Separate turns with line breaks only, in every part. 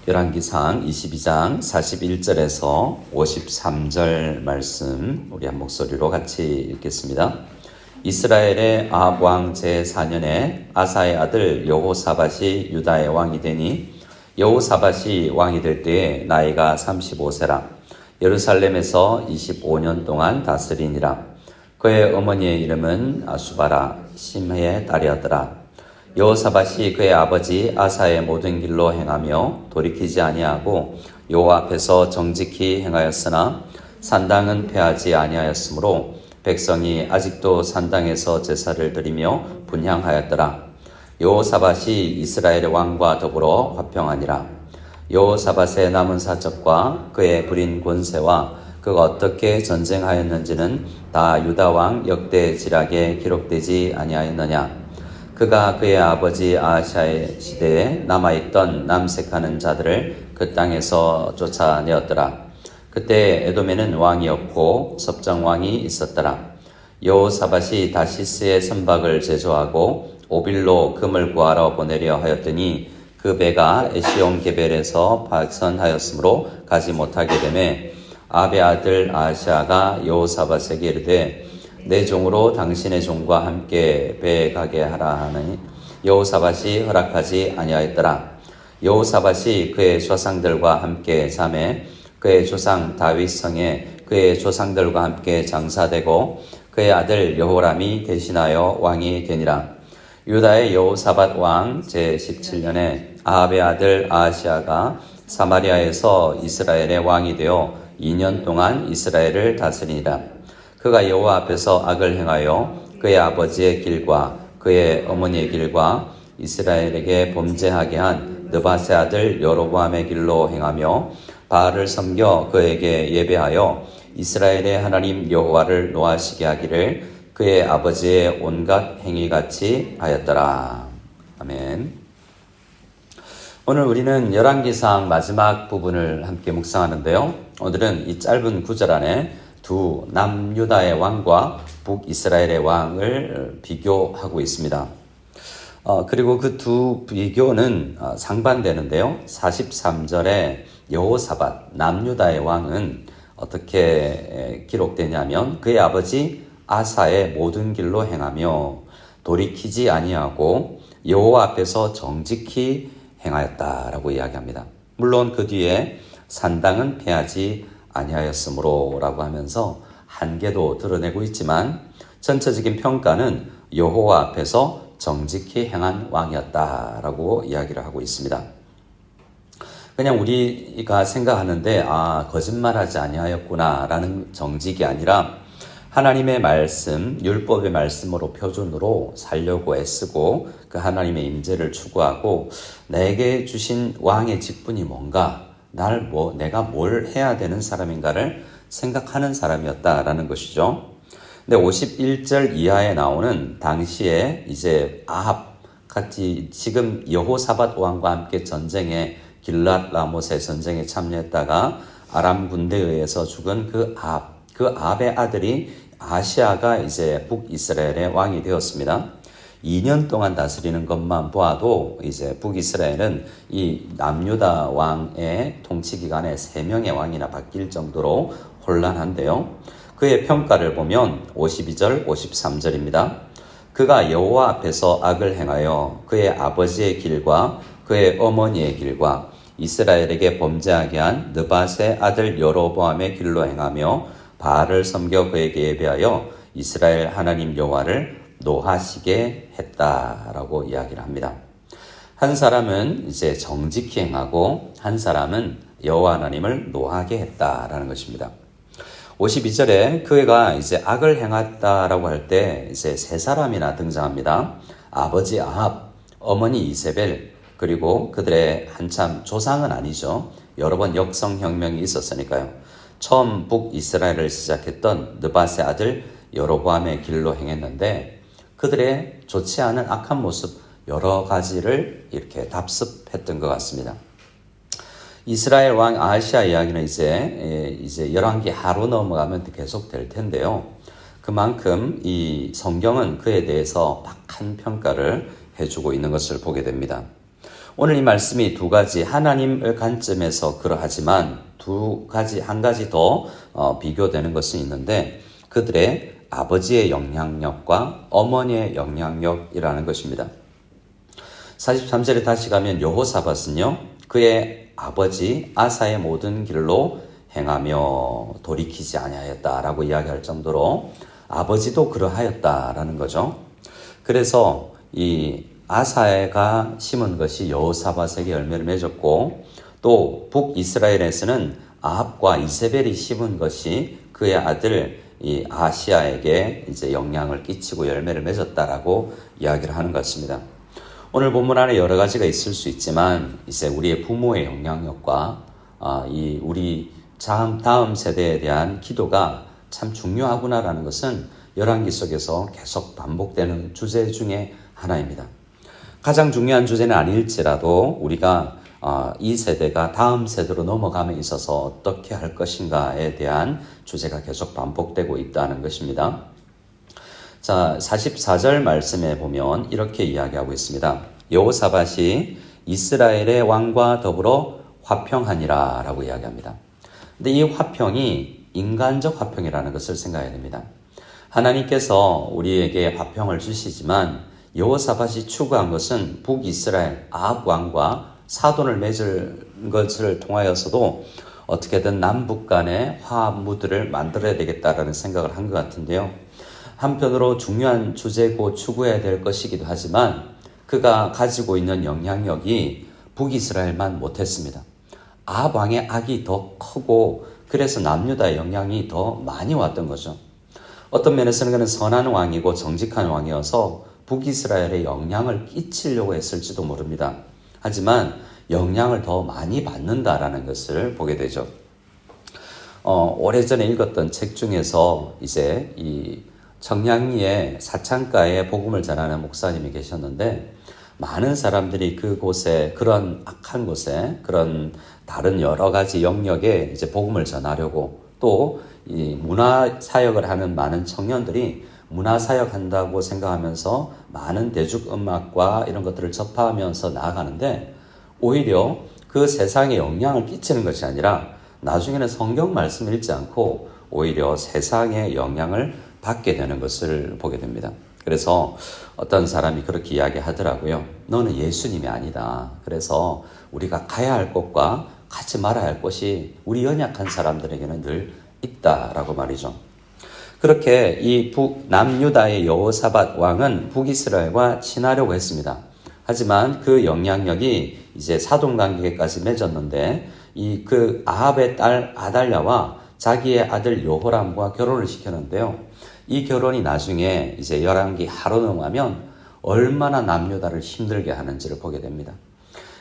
열왕기상 22장 41절에서 53절 말씀 우리 한 목소리로 같이 읽겠습니다. 이스라엘의 아합 왕 제4년에 아사의 아들 여호사밧이 유다의 왕이 되니 여호사밧이 왕이 될 때에 나이가 35세라. 예루살렘에서 25년 동안 다스리니라. 그의 어머니의 이름은 아수바라 심해의 딸이었더라. 여호사밧이 그의 아버지 아사의 모든 길로 행하며 돌이키지 아니하고 여호와 앞에서 정직히 행하였으나 산당은 폐하지 아니하였으므로 백성이 아직도 산당에서 제사를 드리며 분향하였더라. 여호사밧이 이스라엘의 왕과 더불어 화평하니라. 여호사밧의 남은 사적과 그의 부린 권세와 그가 어떻게 전쟁하였는지는 다 유다 왕 역대지락에 기록되지 아니하였느냐. 그가 그의 아버지 아하시아의 시대에 남아있던 남색하는 자들을 그 땅에서 쫓아내었더라. 그때 에돔에는 왕이 없고 섭정왕이 있었더라. 여호사밧이 다시스의 선박을 제조하고 오빌로 금을 구하러 보내려 하였더니 그 배가 에시온 게벨에서 파선하였으므로 가지 못하게 되매 아합의 아들 아하시아가 여호사밧에게 이르되 내 종으로 당신의 종과 함께 배에 가게 하라 하니 여호사밧이 허락하지 아니하였더라. 여호사밧이 그의 조상들과 함께 잠에 그의 조상 다윗 성에 그의 조상들과 함께 장사되고 그의 아들 여호람이 대신하여 왕이 되니라. 유다의 여호사밧 왕 제17년에 아합의 아들 아하시아가 사마리아에서 이스라엘의 왕이 되어 2년 동안 이스라엘을 다스리니라. 그가 여호와 앞에서 악을 행하여 그의 아버지의 길과 그의 어머니의 길과 이스라엘에게 범죄하게 한 느밧의 아들 여로보암의 길로 행하며 바알을 섬겨 그에게 예배하여 이스라엘의 하나님 여호와를 노하시게 하기를 그의 아버지의 온갖 행위같이 하였더라. 아멘. 오늘 우리는 열왕기상 마지막 부분을 함께 묵상하는데요. 오늘은 이 짧은 구절 안에 두 남유다의 왕과 북이스라엘의 왕을 비교하고 있습니다. 그리고 그 두 비교는 상반되는데요. 43절에 여호사밧 남유다의 왕은 어떻게 기록되냐면 그의 아버지 아사의 모든 길로 행하며 돌이키지 아니하고 여호와 앞에서 정직히 행하였다라고 이야기합니다. 물론 그 뒤에 산당은 폐하지 아니하였으므로 라고 하면서 한계도 드러내고 있지만 전체적인 평가는 여호와 앞에서 정직히 행한 왕이었다라고 이야기를 하고 있습니다. 그냥 우리가 생각하는데 거짓말하지 아니하였구나 라는 정직이 아니라 하나님의 말씀, 율법의 말씀으로 표준으로 살려고 애쓰고 그 하나님의 임재를 추구하고 내게 주신 왕의 직분이 뭔가 내가 뭘 해야 되는 사람인가를 생각하는 사람이었다라는 것이죠. 근데 51절 이하에 나오는 당시에 이제 아합 같이 지금 여호사밧 왕과 함께 전쟁에 길랏 라못의 전쟁에 참여했다가 아람 군대에 의해서 죽은 그 아합의 아들이 아시아가 이제 북이스라엘의 왕이 되었습니다. 2년 동안 다스리는 것만 보아도 이제 북이스라엘은 이 남유다 왕의 통치 기간에 3명의 왕이나 바뀔 정도로 혼란한데요. 그의 평가를 보면 52절, 53절입니다. 그가 여호와 앞에서 악을 행하여 그의 아버지의 길과 그의 어머니의 길과 이스라엘에게 범죄하게 한 느밧의 아들 여로보암의 길로 행하며 바알을 섬겨 그에게 예배하여 이스라엘 하나님 여호와를 노하시게 했다라고 이야기를 합니다. 한 사람은 이제 정직히 행하고 한 사람은 여호와 하나님을 노하게 했다라는 것입니다. 52절에 그가 이제 악을 행했다라고 할 때 이제 세 사람이나 등장합니다. 아버지 아합, 어머니 이세벨, 그리고 그들의 한참 조상은 아니죠. 여러 번 역성혁명이 있었으니까요. 처음 북이스라엘을 시작했던 느밧의 아들 여로보암의 길로 행했는데 그들의 좋지 않은 악한 모습 여러 가지를 이렇게 답습했던 것 같습니다. 이스라엘 왕 아하시아 이야기는 이제 열왕기 하로 넘어가면 계속 될 텐데요. 그만큼 이 성경은 그에 대해서 박한 평가를 해주고 있는 것을 보게 됩니다. 오늘 이 말씀이 두 가지 하나님을 관점에서 그러하지만 한 가지 더 비교되는 것은 있는데 그들의 아버지의 영향력과 어머니의 영향력이라는 것입니다. 43절에 다시 가면 여호사밧은요, 그의 아버지 아사의 모든 길로 행하며 돌이키지 아니하였다라고 이야기할 정도로 아버지도 그러하였다라는 거죠. 그래서 이 아사가 심은 것이 여호사밧에게 열매를 맺었고 또 북이스라엘에서는 아합과 이세벨이 심은 것이 그의 아들 이 아시아에게 이제 영향을 끼치고 열매를 맺었다라고 이야기를 하는 것 같습니다. 오늘 본문 안에 여러 가지가 있을 수 있지만 이제 우리의 부모의 영향력과 이 우리 다음 세대에 대한 기도가 참 중요하구나라는 것은 열왕기 속에서 계속 반복되는 주제 중에 하나입니다. 가장 중요한 주제는 아닐지라도 우리가 이 세대가 다음 세대로 넘어감에 있어서 어떻게 할 것인가에 대한 주제가 계속 반복되고 있다는 것입니다. 자, 44절 말씀에 보면 이렇게 이야기하고 있습니다. 여호사밧이 이스라엘의 왕과 더불어 화평하니라 라고 이야기합니다. 근데 이 화평이 인간적 화평이라는 것을 생각해야 됩니다. 하나님께서 우리에게 화평을 주시지만 여호사밧이 추구한 것은 북이스라엘 아합 왕과 사돈을 맺은 것을 통하여서도 어떻게든 남북 간의 화합무드를 만들어야 되겠다라는 생각을 한 것 같은데요. 한편으로 중요한 주제고 추구해야 될 것이기도 하지만 그가 가지고 있는 영향력이 북이스라엘만 못했습니다. 아합 왕의 악이 더 크고 그래서 남유다의 영향이 더 많이 왔던 거죠. 어떤 면에서는 그는 선한 왕이고 정직한 왕이어서 북이스라엘에 영향을 끼치려고 했을지도 모릅니다. 하지만 영향을 더 많이 받는다라는 것을 보게 되죠. 오래전에 읽었던 책 중에서 이제 이 청량리의 사창가에 복음을 전하는 목사님이 계셨는데 많은 사람들이 그곳에 그런 악한 곳에 그런 다른 여러 가지 영역에 이제 복음을 전하려고 또 이 문화 사역을 하는 많은 청년들이 문화 사역한다고 생각하면서 많은 대중음악과 이런 것들을 접하면서 나아가는데 오히려 그 세상에 영향을 끼치는 것이 아니라 나중에는 성경 말씀을 읽지 않고 오히려 세상에 영향을 받게 되는 것을 보게 됩니다. 그래서 어떤 사람이 그렇게 이야기하더라고요. 너는 예수님이 아니다. 그래서 우리가 가야 할 곳과 가지 말아야 할 곳이 우리 연약한 사람들에게는 늘 있다라고 말이죠. 그렇게 이 남유다의 여호사밧 왕은 북이스라엘과 친하려고 했습니다. 하지만 그 영향력이 이제 사돈 관계까지 맺었는데 그 아합의 딸 아달랴와 자기의 아들 여호람과 결혼을 시켰는데요. 이 결혼이 나중에 이제 열왕기 하로 넘어가면 얼마나 남유다를 힘들게 하는지를 보게 됩니다.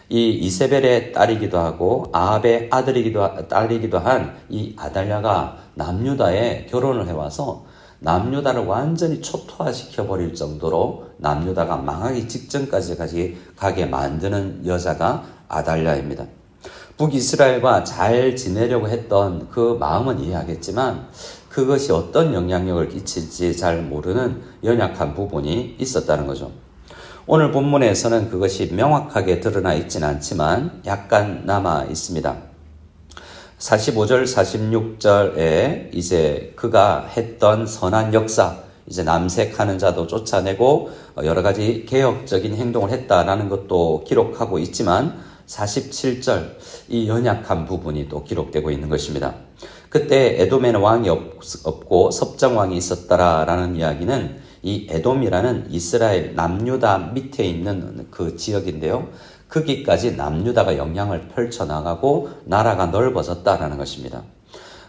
이 이세벨의 딸이기도 하고 아합의 딸이기도 한 이 아달랴가 남유다에 결혼을 해와서 남유다를 완전히 초토화시켜버릴 정도로 남유다가 망하기 직전까지 가게 만드는 여자가 아달랴입니다. 북이스라엘과 잘 지내려고 했던 그 마음은 이해하겠지만 그것이 어떤 영향력을 끼칠지 잘 모르는 연약한 부분이 있었다는 거죠. 오늘 본문에서는 그것이 명확하게 드러나 있지는 않지만 약간 남아 있습니다. 45절, 46절에 이제 그가 했던 선한 역사, 이제 남색하는 자도 쫓아내고 여러 가지 개혁적인 행동을 했다라는 것도 기록하고 있지만 47절, 이 연약한 부분이 또 기록되고 있는 것입니다. 그때 에돔에는 왕이 없고 섭정왕이 있었다라는 이야기는 이 에돔이라는 이스라엘 남유다 밑에 있는 그 지역인데요. 거기까지 남유다가 영향을 펼쳐나가고 나라가 넓어졌다라는 것입니다.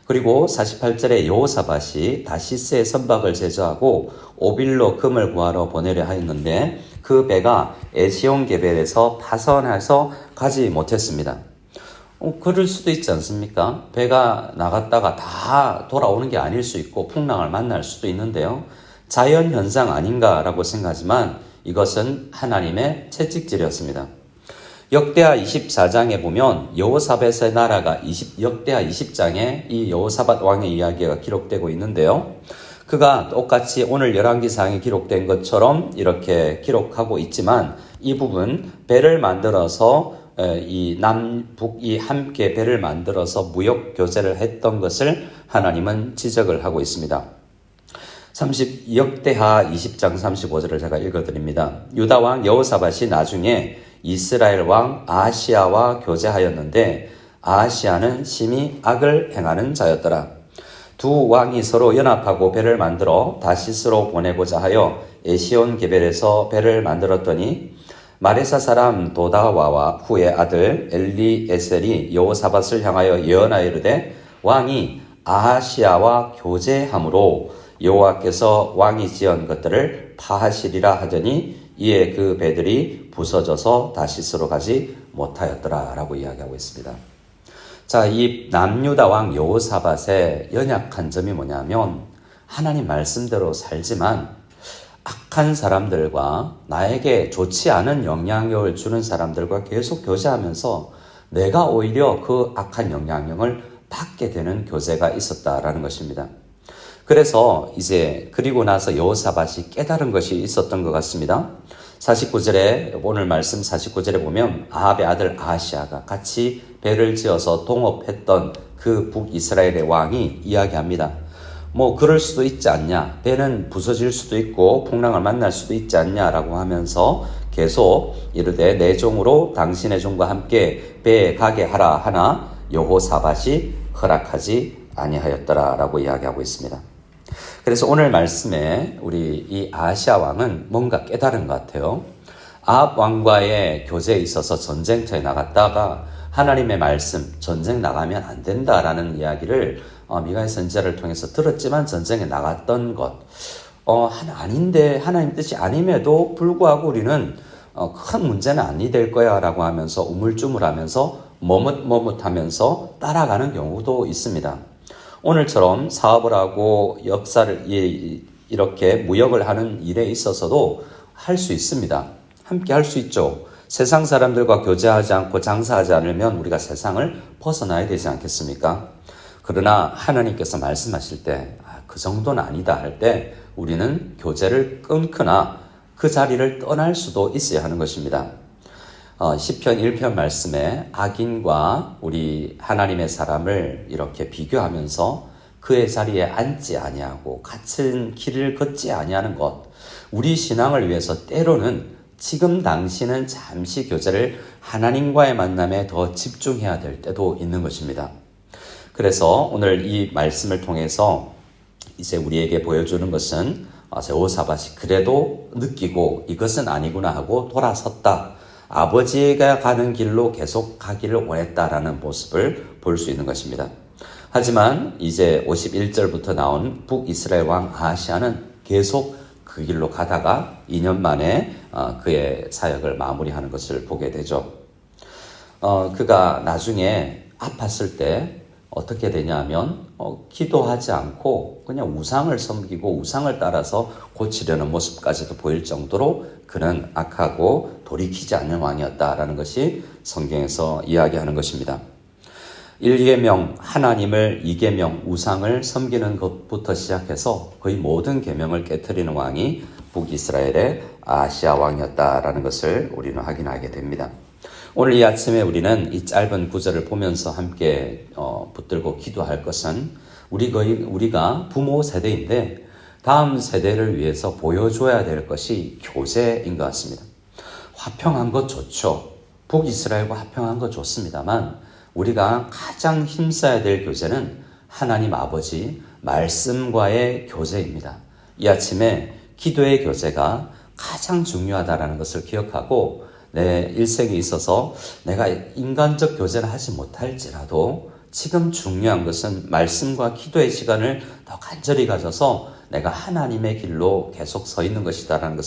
그리고 48절에 여호사밧이 다시스의 선박을 제조하고 오빌로 금을 구하러 보내려 하였는데 그 배가 에시온게벨에서 파선해서 가지 못했습니다. 그럴 수도 있지 않습니까? 배가 나갔다가 다 돌아오는 게 아닐 수 있고 풍랑을 만날 수도 있는데요. 자연현상 아닌가라고 생각하지만 이것은 하나님의 채찍질이었습니다. 역대하 24장에 보면 여호사밧의 나라가 역대하 20장에 이 여호사밧 왕의 이야기가 기록되고 있는데요. 그가 똑같이 오늘 열왕기상에 기록된 것처럼 이렇게 기록하고 있지만 이 부분 배를 만들어서 이 남북이 함께 배를 만들어서 무역 교제를 했던 것을 하나님은 지적을 하고 있습니다. 역대하 20장 35절을 제가 읽어드립니다. 유다 왕 여호사밧이 나중에 이스라엘 왕 아하시아와 교제하였는데 아하시아는 심히 악을 행하는 자였더라. 두 왕이 서로 연합하고 배를 만들어 다시스로 보내고자 하여 에시온 게벨에서 배를 만들었더니 마레사 사람 도다와와 후의 아들 엘리에셀이 여호사밧을 향하여 예언하여 이르되 왕이 아하시아와 교제함으로 여호와께서 왕이 지은 것들을 파하시리라 하더니 이에 그 배들이 부서져서 다시스로 가지 못하였더라 라고 이야기하고 있습니다. 자, 이 남유다 왕 여호사밧의 연약한 점이 뭐냐면 하나님 말씀대로 살지만 악한 사람들과 나에게 좋지 않은 영향력을 주는 사람들과 계속 교제하면서 내가 오히려 그 악한 영향력을 받게 되는 교제가 있었다라는 것입니다. 그래서 이제 그리고 나서 여호사밧이 깨달은 것이 있었던 것 같습니다. 49절에 오늘 말씀 49절에 보면 아합의 아들 아하시아가 같이 배를 지어서 동업했던 그 북이스라엘의 왕이 이야기합니다. 뭐 그럴 수도 있지 않냐, 배는 부서질 수도 있고 풍랑을 만날 수도 있지 않냐라고 하면서 계속 이르되 내 종으로 당신의 종과 함께 배에 가게 하라 하나 여호사밧이 허락하지 아니하였더라라고 이야기하고 있습니다. 그래서 오늘 말씀에 우리 이 아하시아 왕은 뭔가 깨달은 것 같아요. 아합 왕과의 교제에 있어서 전쟁터에 나갔다가 하나님의 말씀, 전쟁 나가면 안 된다라는 이야기를 미가의 선지자를 통해서 들었지만 전쟁에 나갔던 것, 아닌데 하나님 뜻이 아님에도 불구하고 우리는 큰 문제는 아니 될 거야 라고 하면서 우물쭈물하면서 머뭇머뭇하면서 따라가는 경우도 있습니다. 오늘처럼 사업을 하고 역사를 이렇게 무역을 하는 일에 있어서도 할 수 있습니다. 함께 할 수 있죠. 세상 사람들과 교제하지 않고 장사하지 않으면 우리가 세상을 벗어나야 되지 않겠습니까? 그러나 하나님께서 말씀하실 때 그 정도는 아니다 할 때 우리는 교제를 끊거나 그 자리를 떠날 수도 있어야 하는 것입니다. 시편 1편 말씀에 악인과 우리 하나님의 사람을 이렇게 비교하면서 그의 자리에 앉지 아니하고 같은 길을 걷지 아니하는 것, 우리 신앙을 위해서 때로는 지금 당시는 잠시 교제를 하나님과의 만남에 더 집중해야 될 때도 있는 것입니다. 그래서 오늘 이 말씀을 통해서 이제 우리에게 보여주는 것은 여호사밧이 그래도 느끼고 이것은 아니구나 하고 돌아섰다. 아버지가 가는 길로 계속 가기를 원했다라는 모습을 볼 수 있는 것입니다. 하지만 이제 51절부터 나온 북이스라엘 왕 아하시아는 계속 그 길로 가다가 2년 만에 그의 사역을 마무리하는 것을 보게 되죠. 그가 나중에 아팠을 때 어떻게 되냐면 기도하지 않고 그냥 우상을 섬기고 우상을 따라서 고치려는 모습까지도 보일 정도로 그는 악하고 돌이키지 않는 왕이었다라는 것이 성경에서 이야기하는 것입니다. 1계명 하나님을 2계명 우상을 섬기는 것부터 시작해서 거의 모든 계명을 깨트리는 왕이 북이스라엘의 아하시아 왕이었다라는 것을 우리는 확인하게 됩니다. 오늘 이 아침에 우리는 이 짧은 구절을 보면서 함께 붙들고 기도할 것은 우리가 부모 세대인데 다음 세대를 위해서 보여줘야 될 것이 교제인 것 같습니다. 화평한 것 좋죠. 북이스라엘과 화평한 것 좋습니다만 우리가 가장 힘써야 될 교제는 하나님 아버지 말씀과의 교제입니다. 이 아침에 기도의 교제가 가장 중요하다는 것을 기억하고 내 일생에 있어서 내가 인간적 교제를 하지 못할지라도 지금 중요한 것은 말씀과 기도의 시간을 더 간절히 가져서 내가 하나님의 길로 계속 서 있는 것이다라는 것을